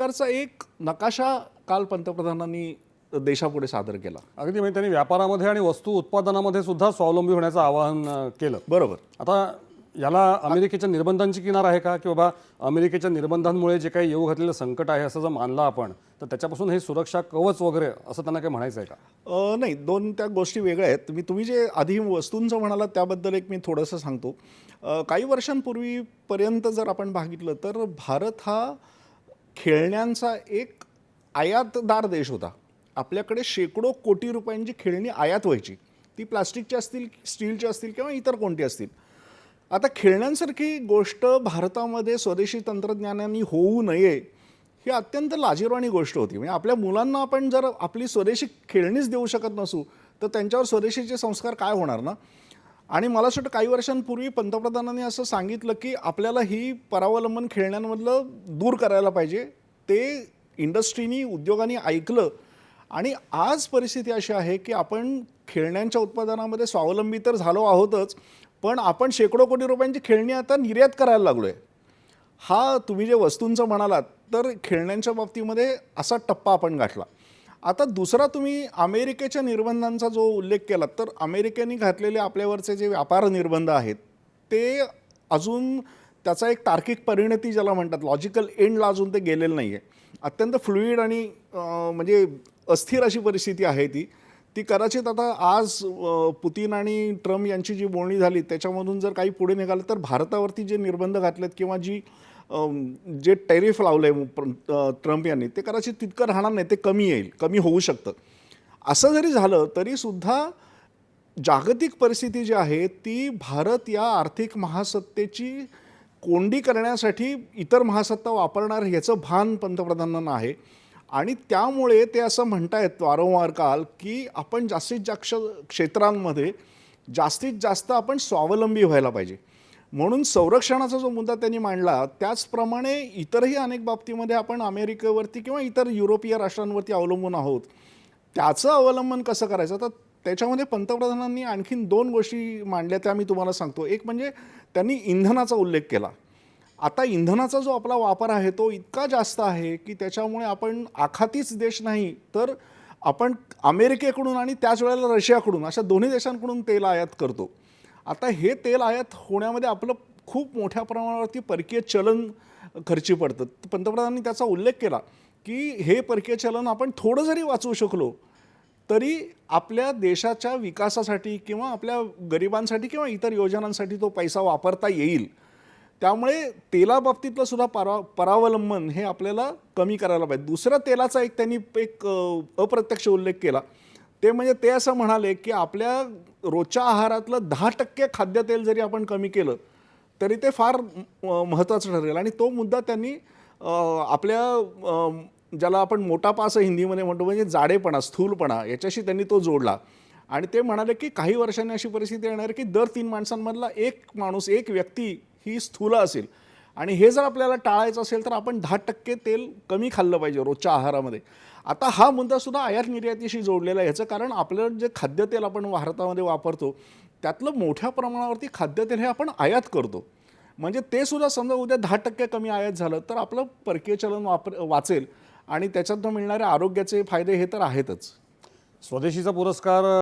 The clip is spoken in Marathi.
प्रकारचा एक नकाशा काल पंतप्रधानांनी देशापुढे सादर केला. अगदी म्हणजे त्यांनी व्यापारामध्ये आणि वस्तू उत्पादनामध्ये सुद्धा स्वावलंबी होण्याचं आवाहन केलं. बरोबर. आता याला अमेरिकेच्या निर्बंधांची किनार आहे का, की बाबा अमेरिकेच्या निर्बंधांमुळे जे काही येऊ घातलेलं संकट आहे असं जर मानलं आपण, तर त्याच्यापासून हे सुरक्षा कवच वगैरे असं त्यांना काही म्हणायचं आहे का? नाही, दोन त्या गोष्टी वेगळ्या आहेत. तुम्ही जे आधी वस्तूंचं म्हणालात त्याबद्दल एक मी थोडंसं सांगतो. काही वर्षांपूर्वीपर्यंत जर आपण बघितलं तर भारत हा खेळण्यांचा एक आयातदार देश होता. आपल्याकडे शेकडो कोटी रुपयांची खेळणी आयात व्हायची. ती प्लास्टिकची असतील, स्टीलची असतील किंवा इतर कोणती असतील. आता खेळण्यांसारखी गोष्ट भारतामध्ये स्वदेशी तंत्रज्ञानाने होऊ नये ही अत्यंत लाजिरवाणी गोष्ट होती. म्हणजे आपल्या मुलांना आपण जर आपली स्वदेशी खेळणीच देऊ शकत नसू तर त्यांच्यावर स्वदेशीचे संस्कार काय होणार ना. आणि मला असं वाटतं काही वर्षांपूर्वी पंतप्रधानांनी असं सांगितलं की आपल्याला ही परावलंबन खेळण्यांमधलं दूर करायला पाहिजे. ते इंडस्ट्रीनी, उद्योगांनी ऐकलं आणि आज परिस्थिती अशी आहे की आपण खेळण्यांच्या उत्पादनामध्ये स्वावलंबी तर झालो आहोतच, पण आपण शेकडो कोटी रुपयांची खेळणी आता निर्यात करायला लागलो आहे. हा तुम्ही जे वस्तूंचं म्हणालात तर खेळण्यांच्या बाबतीमध्ये असा टप्पा आपण गाठला. आता दुसरा तुम्ही अमेरिकेच्या निर्बंधांचा जो उल्लेख केला तर अमेरिकेने घातलेले आपल्यावरचे जे व्यापार निर्बंध आहेत ते अजून त्याचा एक तार्किक परिणती ज्याला म्हणतात, लॉजिकल एंडला अजून ते गेलेलं नाही आहे. अत्यंत फ्लुईड आणि म्हणजे अस्थिर अशी परिस्थिती आहे ती कदाचित आता आज पुतीन आणि ट्रम्प यांची जी बोलणी झाली त्याच्यामधून जर काही पुढे निघालं तर भारतावरती जे निर्बंध घातलेत किंवा जे टॅरिफ लावलं आहे ट्रम्प यांनी ते कदाचित तितकं राहणार नाही, ते कमी येईल, कमी होऊ शकतं. असं जरी झालं तरीसुद्धा जागतिक परिस्थिती जी आहे ती भारत या आर्थिक महासत्तेची कोंडी करण्यासाठी इतर महासत्ता वापरणार ह्याचं भान पंतप्रधानांना आहे. आणि त्यामुळे ते असं म्हणतायत वारंवार काल की आपण जास्तीत जास्त क्षेत्रांमध्ये जास्तीत जास्त आपण स्वावलंबी व्हायला पाहिजे. म्हणून संरक्षणाचा जो मुद्दा त्यांनी मांडला त्याचप्रमाणे इतरही अनेक बाबतीमध्ये आपण अमेरिकेवरती किंवा इतर युरोपीय राष्ट्रांवरती अवलंबून आहोत. त्याचं अवलंबन कसं करायचं, तर त्याच्यामध्ये पंतप्रधानांनी आणखीन दोन गोष्टी मांडल्या त्या मी तुम्हाला सांगतो. एक म्हणजे त्यांनी इंधनाचा उल्लेख केला. आता इंधनाचा जो आपला वापर आहे तो इतका जास्त आहे की त्याच्यामुळे आपण आखातीच देश नाही तर आपण अमेरिकेकडून आणि त्याच वेळेला रशियाकडून अशा दोन्ही देशांकडून तेल आयात करतो. आता हे तेल आयात होण्यामध्ये आपलं खूप मोठ्या प्रमाणावरती परकीय चलन खर्ची पडतं. पंतप्रधानांनी त्याचा उल्लेख केला की हे परकीय चलन आपण थोडं जरी वाचवू शकलो तरी आपल्या देशाच्या विकासासाठी किंवा आपल्या गरिबांसाठी किंवा इतर योजनांसाठी तो पैसा वापरता येईल. त्यामुळे तेलाबाबतीतलं सुद्धा परावलंबन हे आपल्याला कमी करायला पाहिजे. दुसऱ्या तेलाचा त्यांनी एक अप्रत्यक्ष उल्लेख केला. ते म्हणजे ते असं म्हणाले की आपल्या रोजच्या आहारातलं 10% खाद्यतेल जरी आपण कमी केलं तरी ते फार महत्त्वाचं ठरेल. आणि तो मुद्दा त्यांनी आपल्या ज्याला आपण मोटापा असं हिंदीमध्ये म्हणतो म्हणजे जाडेपणा, स्थूलपणा याच्याशी त्यांनी तो जोडला. आणि ते म्हणाले की काही वर्षांनी अशी परिस्थिती येणार की दर 3 माणसांमधला एक माणूस, एक व्यक्ती ही स्थूल असेल. आणि हे जर आपल्याला टाळायचं असेल तर आपण 10% तेल कमी खाल्लं पाहिजे रोजच्या आहारामध्ये. आता हा मुद्दासुद्धा आयात निर्यातीशी जोडलेला आहे. ह्याचं कारण आपलं जे खाद्यतेल आपण भारतामध्ये वापरतो त्यातलं मोठ्या प्रमाणावरती खाद्यतेल हे आपण आयात करतो. म्हणजे ते सुद्धा समजा उद्या 10% कमी आयात झालं तर आपलं परकीय चलन वाचेल आणि त्याच्यातून मिळणारे आरोग्याचे फायदे हे तर आहेतच. स्वदेशीचा पुरस्कार